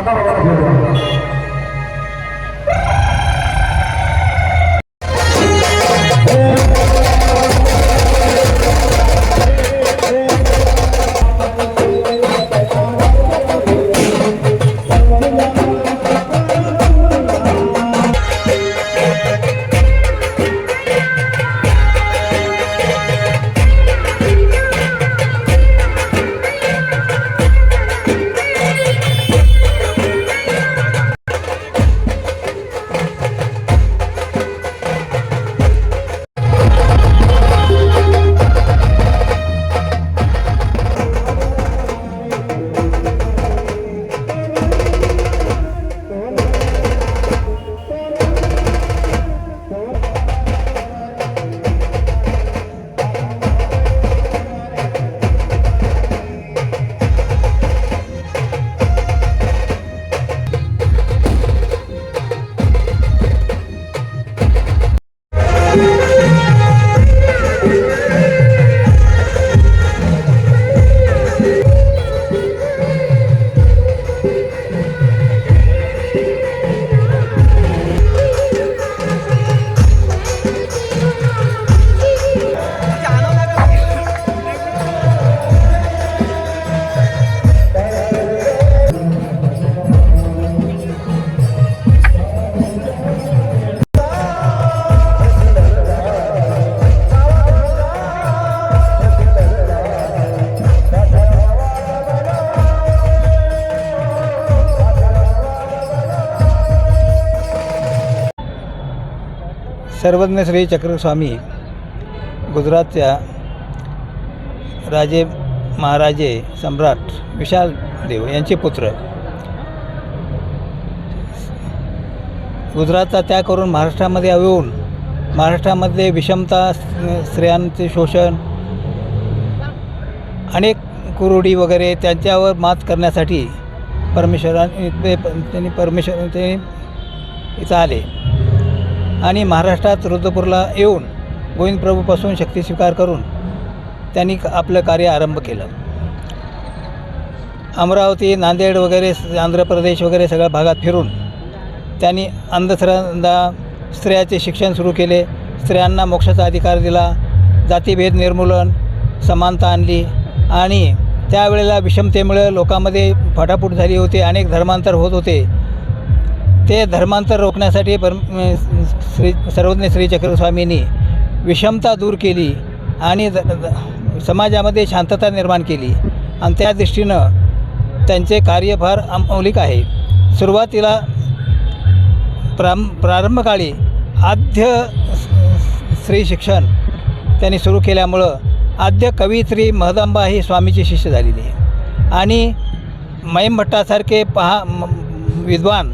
सर्वज्ञ श्री चक्रस्वामी गुजरातच्या राजे महाराजे सम्राट विशाल देव यांचे पुत्र गुजरातचा त्याग करून महाराष्ट्रामध्ये येऊन महाराष्ट्रामध्ये विषमता, स्त्रियांचे शोषण, अनेक कुरूडी वगैरे त्यांच्यावर मात करण्यासाठी त्यांनी इथं आले आणि महाराष्ट्रात रुद्रपूरला येऊन गोविंद प्रभूपासून शक्ती स्वीकार करून त्यांनी आपलं कार्य आरंभ केलं. अमरावती, नांदेड वगैरे, आंध्र प्रदेश वगैरे सगळ्या भागात फिरून त्यांनी अंधश्रद्धा, स्त्रियाचे शिक्षण सुरू केले, स्त्रियांना मोक्षाचा अधिकार दिला, जातीभेद निर्मूलन, समानता आणली आणि त्यावेळेला विषमतेमुळे लोकांमध्ये फाटाफूट झाली होती, अनेक धर्मांतर होत होते. ते धर्मांतर रोखण्यासाठी सर्वज्ञ श्री चक्रस्वामींनी विषमता दूर केली आणि समाजामध्ये शांतता निर्माण केली आणि त्या दृष्टीनं त्यांचे कार्य फार मौलिक आहे. सुरुवातीला प्रारंभकाळी आद्य स्त्री शिक्षण त्यांनी सुरू केल्यामुळं आद्य कवयित्री महदंबा ही स्वामीची शिष्य झालेली आहे आणि मैमभट्टासारखे विद्वान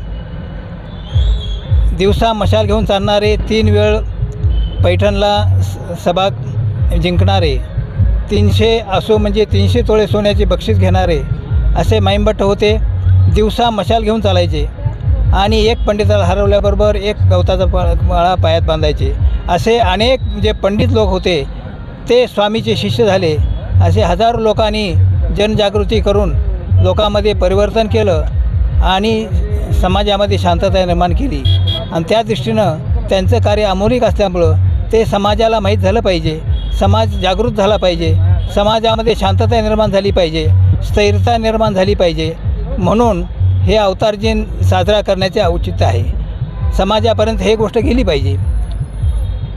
दिवसा मशाल घेऊन चालणारे, 3 वेळ पैठणला सभा जिंकणारे, 300 असो म्हणजे 300 तोळे सोन्याचे बक्षीस घेणारे असे मैमभट्ट होते. दिवसा मशाल घेऊन चालायचे आणि एक पंडिताला हरवल्याबरोबर एक गवताचा माळा पायात बांधायचे. असे अनेक जे पंडित लोक होते ते स्वामीचे शिष्य झाले. असे हजारो लोकांनी जनजागृती करून लोकांमध्ये परिवर्तन केलं आणि समाजामध्ये शांतता निर्माण केली आणि त्या दृष्टीनं त्यांचं कार्य अमोलिक असल्यामुळं ते समाजाला माहीत झालं पाहिजे, समाज जागृत झाला पाहिजे, समाजामध्ये शांतता निर्माण झाली पाहिजे, स्थैर्यता निर्माण झाली पाहिजे. म्हणून हे अवतार दिन साजरा करण्याचे औचित्य आहे. समाजापर्यंत हे गोष्ट गेली पाहिजे.